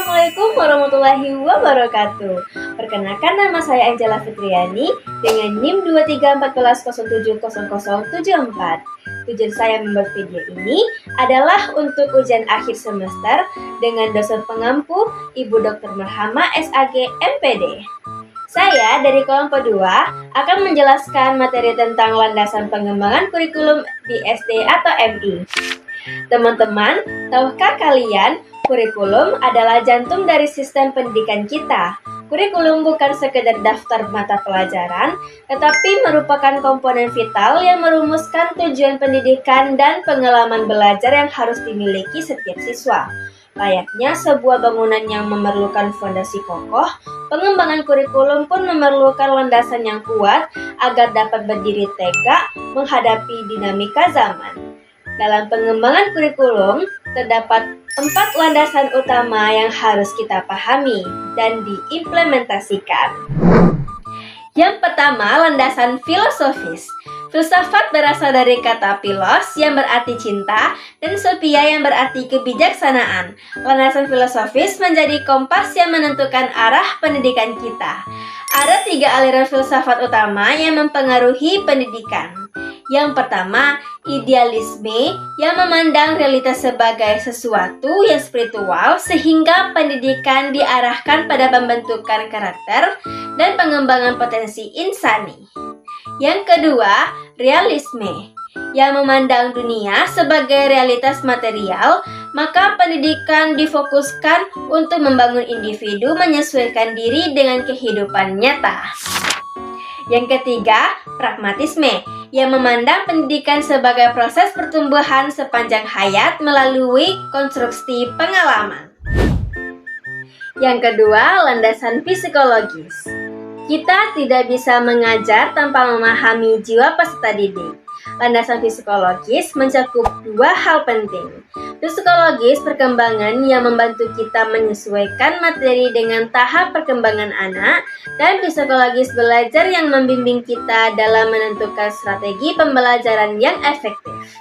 Assalamualaikum warahmatullahi wabarakatuh. Perkenalkan, nama saya Angela Fitriani dengan NIM 2314070074. Tujuan saya membuat video ini adalah untuk ujian akhir semester dengan dosen pengampu Ibu Dr. Marhama SAG MPD. Saya dari kelompok 2 akan menjelaskan materi tentang landasan pengembangan kurikulum di SD atau MI. Teman-teman, tahukah kalian kurikulum adalah jantung dari sistem pendidikan kita? Kurikulum bukan sekedar daftar mata pelajaran, tetapi merupakan komponen vital yang merumuskan tujuan pendidikan dan pengalaman belajar yang harus dimiliki setiap siswa. Layaknya sebuah bangunan yang memerlukan fondasi kokoh, pengembangan kurikulum pun memerlukan landasan yang kuat agar dapat berdiri tegak menghadapi dinamika zaman. Dalam pengembangan kurikulum, terdapat 4 landasan utama yang harus kita pahami dan diimplementasikan. Yang pertama, landasan filosofis. Filsafat berasal dari kata philos yang berarti cinta dan sophia yang berarti kebijaksanaan. Landasan filosofis menjadi kompas yang menentukan arah pendidikan kita. Ada 3 aliran filsafat utama yang mempengaruhi pendidikan. Yang pertama, idealisme yang memandang realitas sebagai sesuatu yang spiritual sehingga pendidikan diarahkan pada pembentukan karakter dan pengembangan potensi insani. Yang kedua, realisme yang memandang dunia sebagai realitas material, maka pendidikan difokuskan untuk membangun individu menyesuaikan diri dengan kehidupan nyata. Yang ketiga, pragmatisme yang memandang pendidikan sebagai proses pertumbuhan sepanjang hayat melalui konstruksi pengalaman. Yang kedua, landasan psikologis. Kita tidak bisa mengajar tanpa memahami jiwa peserta didik. Landasan psikologis mencakup 2 hal penting. Psikologis perkembangan yang membantu kita menyesuaikan materi dengan tahap perkembangan anak, dan psikologis belajar yang membimbing kita dalam menentukan strategi pembelajaran yang efektif.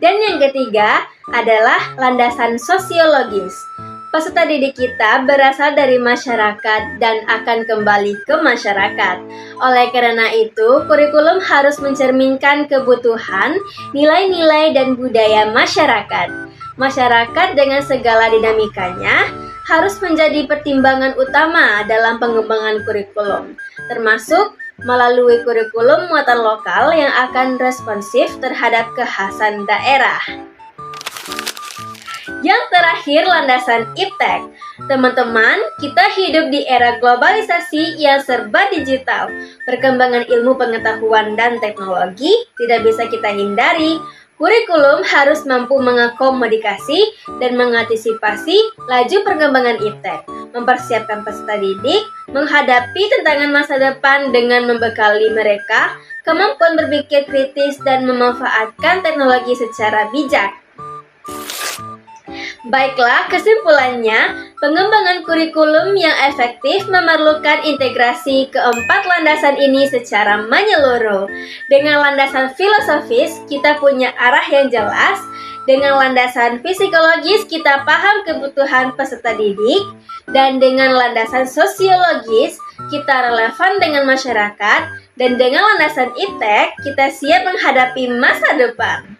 Dan yang ketiga adalah landasan sosiologis. Peserta didik kita berasal dari masyarakat dan akan kembali ke masyarakat. Oleh karena itu, kurikulum harus mencerminkan kebutuhan, nilai-nilai, dan budaya masyarakat. Masyarakat dengan segala dinamikanya harus menjadi pertimbangan utama dalam pengembangan kurikulum, termasuk melalui kurikulum muatan lokal yang akan responsif terhadap kekhasan daerah. Yang terakhir, landasan iptek. Teman-teman, kita hidup di era globalisasi yang serba digital. Perkembangan ilmu pengetahuan dan teknologi tidak bisa kita hindari. Kurikulum harus mampu mengakomodasi dan mengantisipasi laju perkembangan iptek, mempersiapkan peserta didik menghadapi tantangan masa depan dengan membekali mereka kemampuan berpikir kritis dan memanfaatkan teknologi secara bijak. Baiklah, kesimpulannya, pengembangan kurikulum yang efektif memerlukan integrasi keempat landasan ini secara menyeluruh. Dengan landasan filosofis, kita punya arah yang jelas. Dengan landasan psikologis, kita paham kebutuhan peserta didik. Dan dengan landasan sosiologis, kita relevan dengan masyarakat. Dan dengan landasan iptek, kita siap menghadapi masa depan.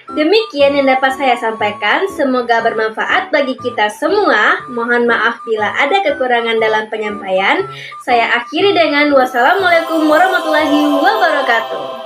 Demikian yang dapat saya sampaikan, semoga bermanfaat bagi kita semua. Mohon maaf bila ada kekurangan dalam penyampaian. Saya akhiri dengan wassalamualaikum warahmatullahi wabarakatuh.